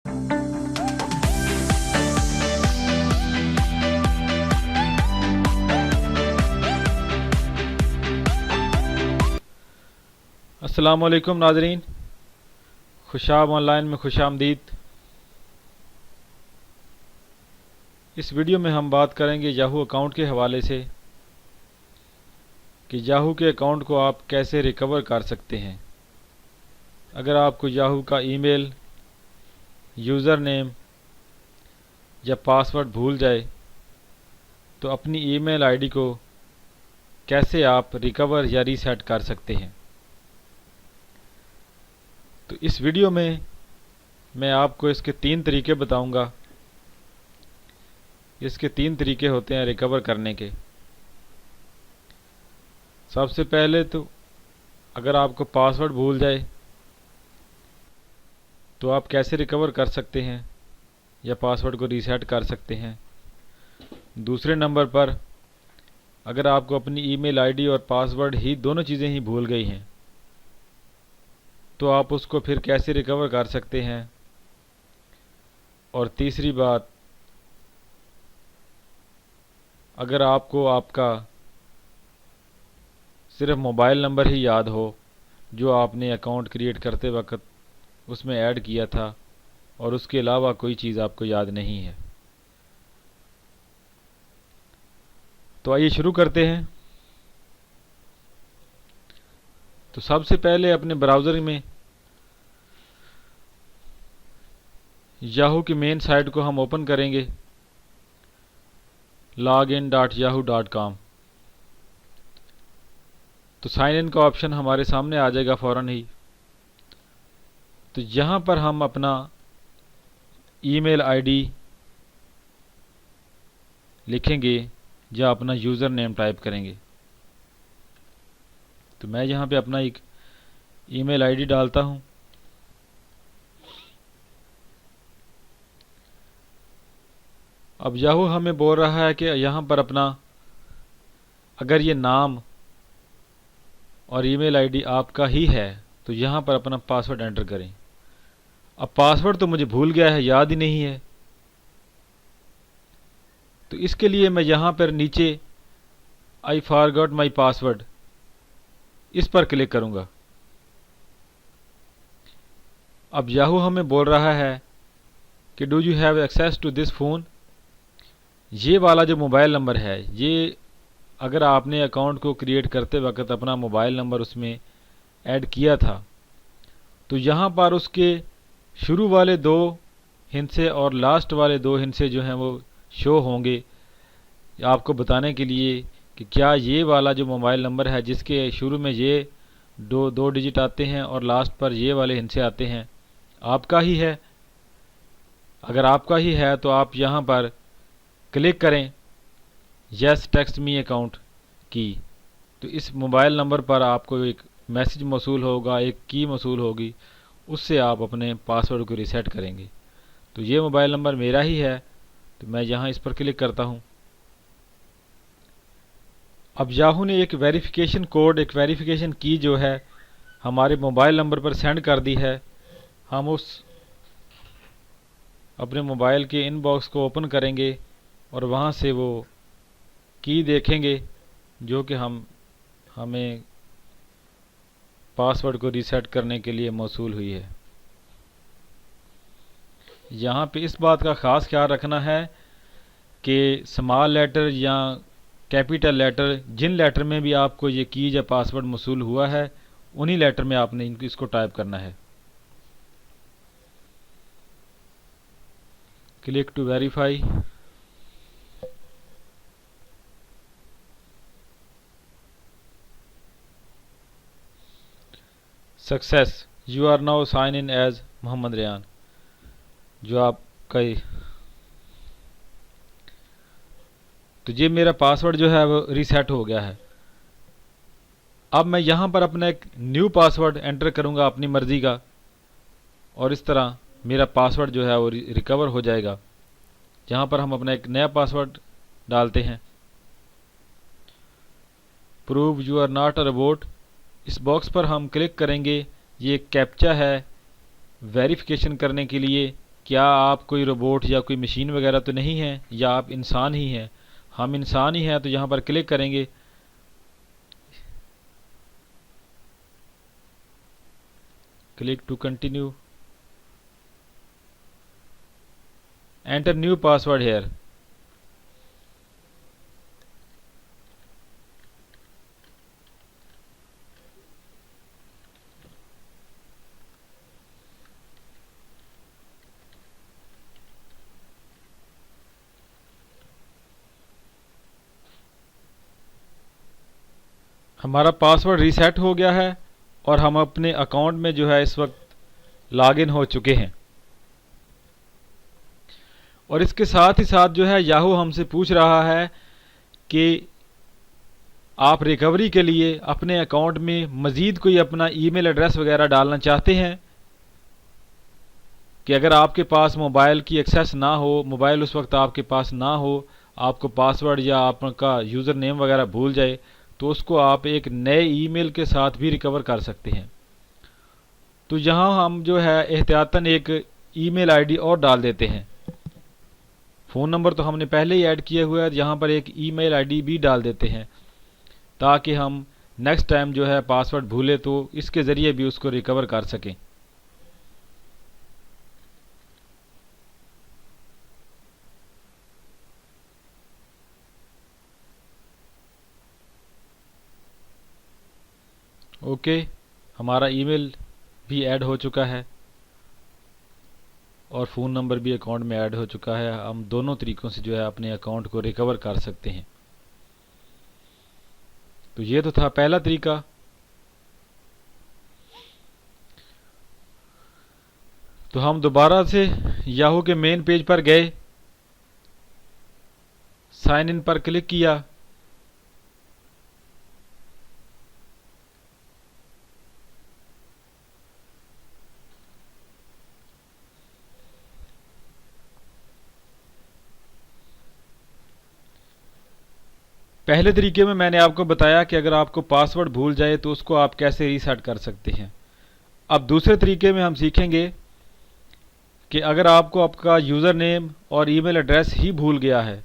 अस्सलाम वालेकुम नाज़रीन, खुशाब ऑनलाइन में खुशामदीद। इस वीडियो में हम बात करेंगे याहू अकाउंट के हवाले से कि याहू के अकाउंट को आप कैसे रिकवर कर सकते हैं। अगर आपको याहू का ईमेल, यूज़र नेम या पासवर्ड भूल जाए तो अपनी ईमेल आईडी को कैसे आप रिकवर या रीसेट कर सकते हैं। तो इस वीडियो में मैं आपको इसके 3 तरीके बताऊंगा। इसके 3 तरीके होते हैं रिकवर करने के। सबसे पहले तो अगर आपको पासवर्ड भूल जाए तो आप कैसे रिकवर कर सकते हैं या पासवर्ड को रीसेट कर सकते हैं। दूसरे नंबर पर अगर आपको अपनी ईमेल आईडी और पासवर्ड ही दोनों चीज़ें ही भूल गई हैं तो आप उसको फिर कैसे रिकवर कर सकते हैं। और तीसरी बात, अगर आपको आपका सिर्फ मोबाइल नंबर ही याद हो जो आपने अकाउंट क्रिएट करते वक्त उसमें ऐड किया था और उसके अलावा कोई चीज़ आपको याद नहीं है, तो आइए शुरू करते हैं। तो सबसे पहले अपने ब्राउज़र में याहू की मेन साइट को हम ओपन करेंगे, login.yahoo.com। तो साइन इन का ऑप्शन हमारे सामने आ जाएगा फ़ौरन ही। तो यहाँ पर हम अपना ईमेल आईडी लिखेंगे या अपना यूज़र नेम टाइप करेंगे। तो मैं यहाँ पे अपना एक ईमेल आईडी डालता हूँ। अब याहू हमें बोल रहा है कि यहाँ पर अपना, अगर ये नाम और ईमेल आईडी आपका ही है तो यहाँ पर अपना पासवर्ड एंटर करें। अब पासवर्ड तो मुझे भूल गया है, याद ही नहीं है, तो इसके लिए मैं यहाँ पर नीचे आई फॉरगॉट माई पासवर्ड इस पर क्लिक करूँगा। अब याहू हमें बोल रहा है कि do you have access to this phone. ये वाला जो मोबाइल नंबर है, ये अगर आपने अकाउंट को क्रिएट करते वक्त अपना मोबाइल नंबर उसमें ऐड किया था तो यहाँ पर उसके शुरू वाले 2 हिस्से और लास्ट वाले 2 हिस्से जो हैं वो शो होंगे आपको बताने के लिए कि क्या ये वाला जो मोबाइल नंबर है जिसके शुरू में ये 2 डिजिट आते हैं और लास्ट पर ये वाले हिस्से आते हैं आपका ही है। अगर आपका ही है तो आप यहाँ पर क्लिक करें यस टेक्स्ट मी अकाउंट की। तो इस मोबाइल नंबर पर आपको एक मैसेज मौसूल होगा, एक की मौसूल होगी, उससे आप अपने पासवर्ड को रीसेट करेंगे। तो ये मोबाइल नंबर मेरा ही है तो मैं यहाँ इस पर क्लिक करता हूँ। अब याहू ने एक वेरिफिकेशन कोड, एक वेरिफिकेशन की जो है हमारे मोबाइल नंबर पर सेंड कर दी है। हम उस अपने मोबाइल के इनबॉक्स को ओपन करेंगे और वहाँ से वो की देखेंगे जो कि हमें पासवर्ड को रीसेट करने के लिए मौसूल हुई है। यहाँ पे इस बात का ख़ास ख्याल रखना है कि स्मॉल लेटर या कैपिटल लेटर, जिन लेटर में भी आपको ये की या पासवर्ड मौसूल हुआ है उन्हीं लेटर में आपने इसको टाइप करना है। Click to verify. Success, you are now sign in as Mohammad Rehan. जो आपका तो ये मेरा पासवर्ड जो है वो रीसेट हो गया है। अब मैं यहाँ पर अपना एक न्यू पासवर्ड एंटर करूँगा अपनी मर्ज़ी का और इस तरह मेरा पासवर्ड जो है वो रिकवर हो जाएगा। यहाँ पर हम अपना एक नया पासवर्ड डालते हैं। Prove you are not a robot, इस बॉक्स पर हम क्लिक करेंगे। ये कैप्चा है वेरिफिकेशन करने के लिए क्या आप कोई रोबोट या कोई मशीन वगैरह तो नहीं है, या आप इंसान ही हैं? हम इंसान ही हैं, तो यहाँ पर क्लिक करेंगे। Click to continue, enter new password here. हमारा पासवर्ड रीसेट हो गया है और हम अपने अकाउंट में जो है इस वक्त लॉगिन हो चुके हैं। और इसके साथ ही साथ जो है याहू हमसे पूछ रहा है कि आप रिकवरी के लिए अपने अकाउंट में मज़ीद कोई अपना ईमेल एड्रेस वगैरह डालना चाहते हैं, कि अगर आपके पास मोबाइल की एक्सेस ना हो, मोबाइल उस वक्त आपके पास ना हो, आपको पासवर्ड या आपका यूज़र नेम वगैरह भूल जाए, तो उसको आप एक नए ईमेल के साथ भी रिकवर कर सकते हैं। तो यहाँ हम जो है एहतियातन एक ईमेल आईडी और डाल देते हैं। फ़ोन नंबर तो हमने पहले ही ऐड किया हुआ है, यहाँ पर एक ईमेल आईडी भी डाल देते हैं, ताकि हम नेक्स्ट टाइम जो है पासवर्ड भूले तो इसके ज़रिए भी उसको रिकवर कर सकें। ओके, हमारा ईमेल भी ऐड हो चुका है और फ़ोन नंबर भी अकाउंट में ऐड हो चुका है। हम दोनों तरीक़ों से जो है अपने अकाउंट को रिकवर कर सकते हैं। तो ये तो था पहला तरीका। तो हम दोबारा से याहू के मेन पेज पर गए, साइन इन पर क्लिक किया, पहले तरीके में मैंने आपको बताया कि अगर आपको पासवर्ड भूल जाए तो उसको आप कैसे रीसेट कर सकते हैं। अब दूसरे तरीके में हम सीखेंगे कि अगर आपको आपका यूज़र नेम और ईमेल एड्रेस ही भूल गया है,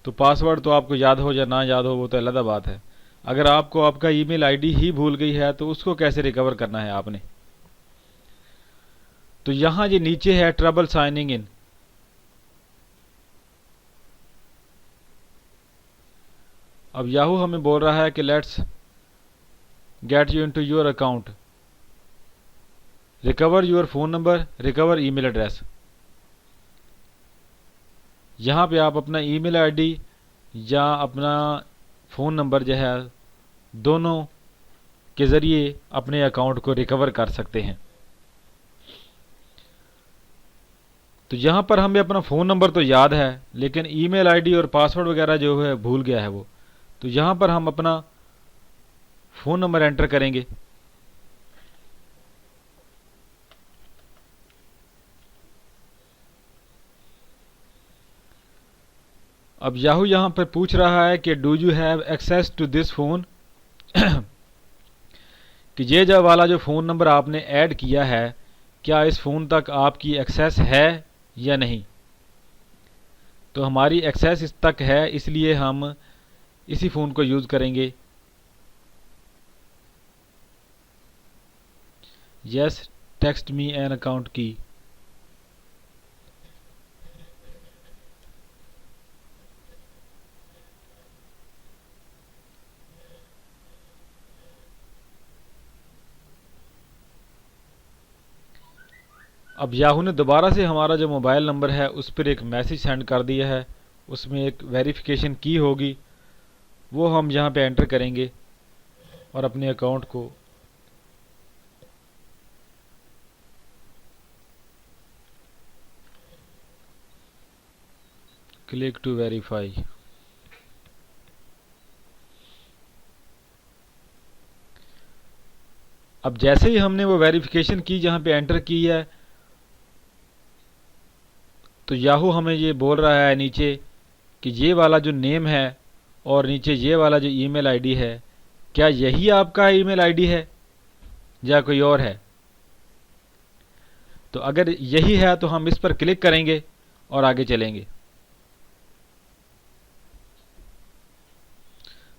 तो पासवर्ड तो आपको याद हो या ना याद हो वो तो अलग बात है। अगर आपको आपका ईमेल आईडी ही भूल गई है तो उसको कैसे रिकवर करना है आपने। तो यहाँ ये नीचे है ट्रबल साइनिंग इन। अब याहू हमें बोल रहा है कि let's get you into your account, recover your phone number, recover email address. यहाँ पे आप अपना ईमेल आईडी या अपना फ़ोन नंबर जो है दोनों के ज़रिए अपने अकाउंट को रिकवर कर सकते हैं। तो यहाँ पर हमें अपना फ़ोन नंबर तो याद है, लेकिन ईमेल आईडी और पासवर्ड वगैरह जो है भूल गया है वो। तो यहाँ पर हम अपना फ़ोन नंबर एंटर करेंगे। अब याहू यहाँ पर पूछ रहा है कि do you have access to this phone, कि ये जो वाला जो फ़ोन नंबर आपने ऐड किया है, क्या इस फ़ोन तक आपकी एक्सेस है या नहीं। तो हमारी एक्सेस इस तक है, इसलिए हम इसी फ़ोन को यूज़ करेंगे। Yes text me an account की। अब याहू ने दोबारा से हमारा जो मोबाइल नंबर है उस पर एक मैसेज सेंड कर दिया है, उसमें एक वेरिफिकेशन की होगी, वो हम यहाँ पे एंटर करेंगे और अपने अकाउंट को क्लिक टू वेरीफाई। अब जैसे ही हमने वो वेरिफिकेशन की जहाँ पे एंटर की है, तो याहू हमें ये बोल रहा है नीचे कि ये वाला जो नेम है और नीचे ये वाला जो ईमेल आईडी है, क्या यही आपका ईमेल आईडी है या कोई और है। तो अगर यही है तो हम इस पर क्लिक करेंगे और आगे चलेंगे।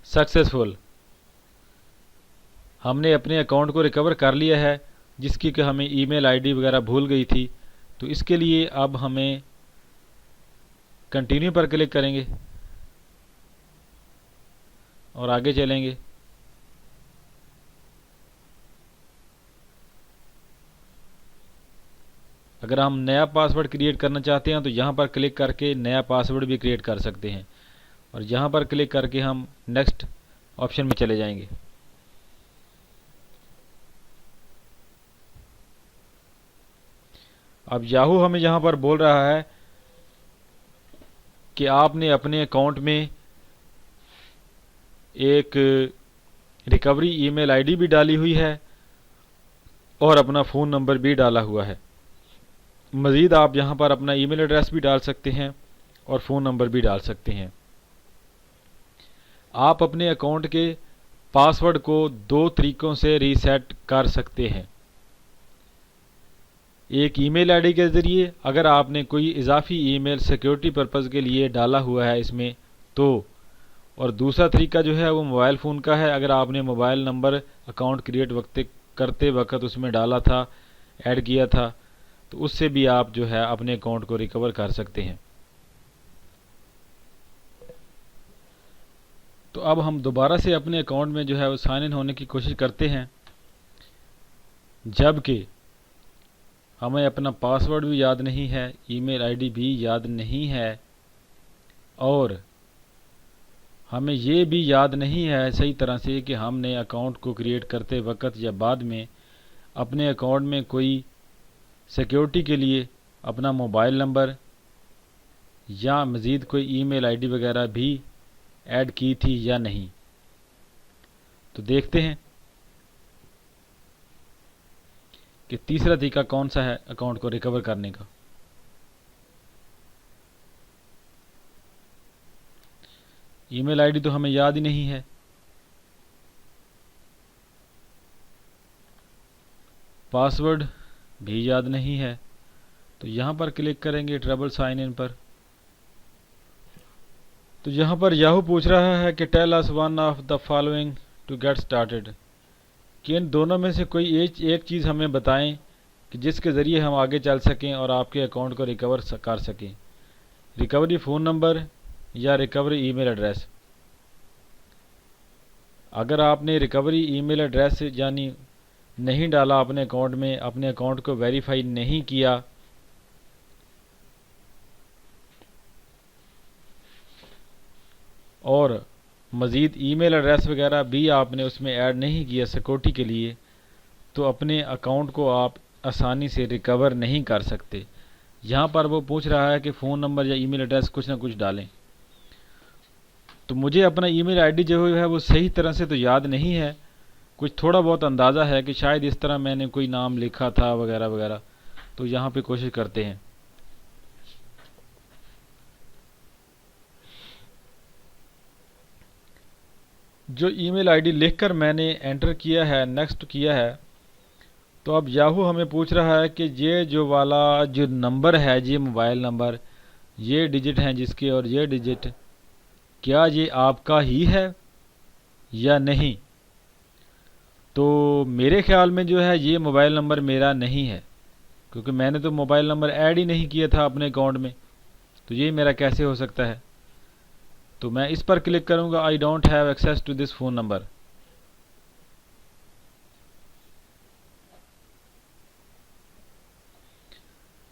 सक्सेसफुल, हमने अपने अकाउंट को रिकवर कर लिया है, जिसकी कि हमें ईमेल आईडी वगैरह भूल गई थी। तो इसके लिए अब हमें कंटिन्यू पर क्लिक करेंगे और आगे चलेंगे। अगर हम नया पासवर्ड क्रिएट करना चाहते हैं तो यहाँ पर क्लिक करके नया पासवर्ड भी क्रिएट कर सकते हैं, और यहाँ पर क्लिक करके हम नेक्स्ट ऑप्शन में चले जाएंगे। अब याहू हमें यहाँ पर बोल रहा है कि आपने अपने अकाउंट में एक रिकवरी ईमेल आईडी भी डाली हुई है और अपना फ़ोन नंबर भी डाला हुआ है। मज़ीद आप यहाँ पर अपना ईमेल एड्रेस भी डाल सकते हैं और फ़ोन नंबर भी डाल सकते हैं। आप अपने अकाउंट के पासवर्ड को दो तरीक़ों से रीसेट कर सकते हैं। एक ईमेल आईडी के ज़रिए, अगर आपने कोई इजाफी ईमेल सिक्योरिटी पर्पज़ के लिए डाला हुआ है इसमें तो, और दूसरा तरीका जो है वो मोबाइल फ़ोन का है। अगर आपने मोबाइल नंबर अकाउंट क्रिएट करते वक्त उसमें डाला था, ऐड किया था, तो उससे भी आप जो है अपने अकाउंट को रिकवर कर सकते हैं। तो अब हम दोबारा से अपने अकाउंट में जो है वो साइन इन होने की कोशिश करते हैं, जबकि हमें अपना पासवर्ड भी याद नहीं है, ईमेल आईडी भी याद नहीं है, और हमें ये भी याद नहीं है सही तरह से कि हमने अकाउंट को क्रिएट करते वक्त या बाद में अपने अकाउंट में कोई सिक्योरिटी के लिए अपना मोबाइल नंबर या मज़ीद कोई ईमेल आईडी वगैरह भी ऐड की थी या नहीं। तो देखते हैं कि तीसरा तरीका कौन सा है अकाउंट को रिकवर करने का। ईमेल आईडी तो हमें याद ही नहीं है, पासवर्ड भी याद नहीं है, तो यहाँ पर क्लिक करेंगे ट्रबल साइन इन पर। तो यहाँ पर याहू पूछ रहा है कि tell us one of the following to get started, कि इन दोनों में से कोई एक चीज़ हमें बताएं कि जिसके ज़रिए हम आगे चल सकें और आपके अकाउंट को रिकवर कर सकें। रिकवरी फ़ोन नंबर या रिकवरी ईमेल एड्रेस। अगर आपने रिकवरी ईमेल एड्रेस यानी नहीं डाला अपने अकाउंट में, अपने अकाउंट को वेरीफाई नहीं किया, और मज़ीद ईमेल एड्रेस वगैरह भी आपने उसमें ऐड नहीं किया सिक्योरिटी के लिए, तो अपने अकाउंट को आप आसानी से रिकवर नहीं कर सकते। यहाँ पर वो पूछ रहा है कि फ़ोन नंबर या ईमेल एड्रेस कुछ ना कुछ डालें। तो मुझे अपना ईमेल आईडी जो है वो सही तरह से तो याद नहीं है, कुछ थोड़ा बहुत अंदाज़ा है कि शायद इस तरह मैंने कोई नाम लिखा था वगैरह वगैरह। तो यहाँ पे कोशिश करते हैं। जो ईमेल आईडी लिखकर मैंने एंटर किया है, नेक्स्ट किया है, तो अब याहू हमें पूछ रहा है कि ये जो वाला जो नंबर है, ये मोबाइल नंबर, ये डिजिट हैं जिसके और ये डिजिट, क्या ये आपका ही है या नहीं। तो मेरे ख्याल में जो है ये मोबाइल नंबर मेरा नहीं है, क्योंकि मैंने तो मोबाइल नंबर ऐड ही नहीं किया था अपने अकाउंट में, तो ये मेरा कैसे हो सकता है। तो मैं इस पर क्लिक करूंगा, I don't have access to this phone number.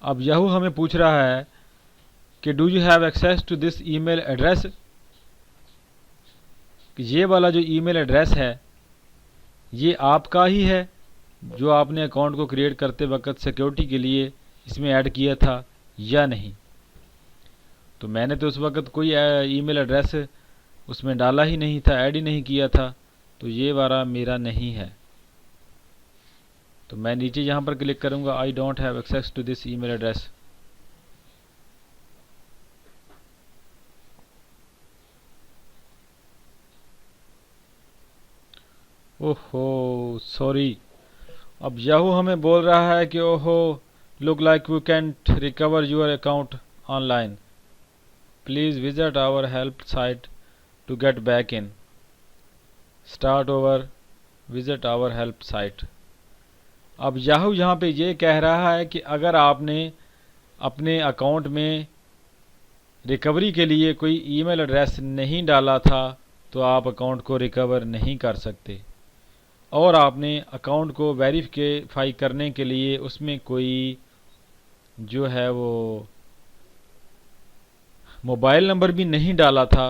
अब याहू हमें पूछ रहा है कि do you have access to this email address, कि ये वाला जो ईमेल एड्रेस है ये आपका ही है जो आपने अकाउंट को क्रिएट करते वक्त सिक्योरिटी के लिए इसमें ऐड किया था या नहीं। तो मैंने तो उस वक्त कोई ईमेल एड्रेस उसमें डाला ही नहीं था, ऐड ही नहीं किया था, तो ये वाला मेरा नहीं है। तो मैं नीचे यहाँ पर क्लिक करूँगा, I don't have access to this email address. ओहो सॉरी, अब याहू हमें बोल रहा है कि ओहो look like you can't recover your account online. Please visit our help site to get back in. Start over. Visit our help site. अब Yahoo यहाँ पे ये कह रहा है कि अगर आपने अपने अकाउंट में रिकवरी के लिए कोई ईमेल एड्रेस नहीं डाला था तो आप अकाउंट को रिकवर नहीं कर सकते, और आपने अकाउंट को वेरीफाई करने के लिए उसमें कोई जो है वो मोबाइल नंबर भी नहीं डाला था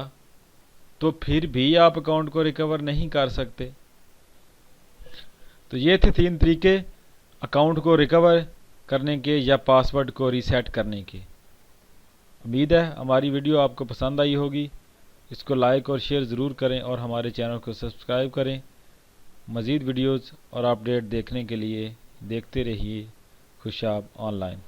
तो फिर भी आप अकाउंट को रिकवर नहीं कर सकते। तो ये थे 3 तरीके अकाउंट को रिकवर करने के या पासवर्ड को रीसेट करने के। उम्मीद है हमारी वीडियो आपको पसंद आई होगी। इसको लाइक और शेयर ज़रूर करें और हमारे चैनल को सब्सक्राइब करें। मज़ीद वीडियोज़ और अपडेट देखने के लिए देखते रहिए खुशाब ऑनलाइन।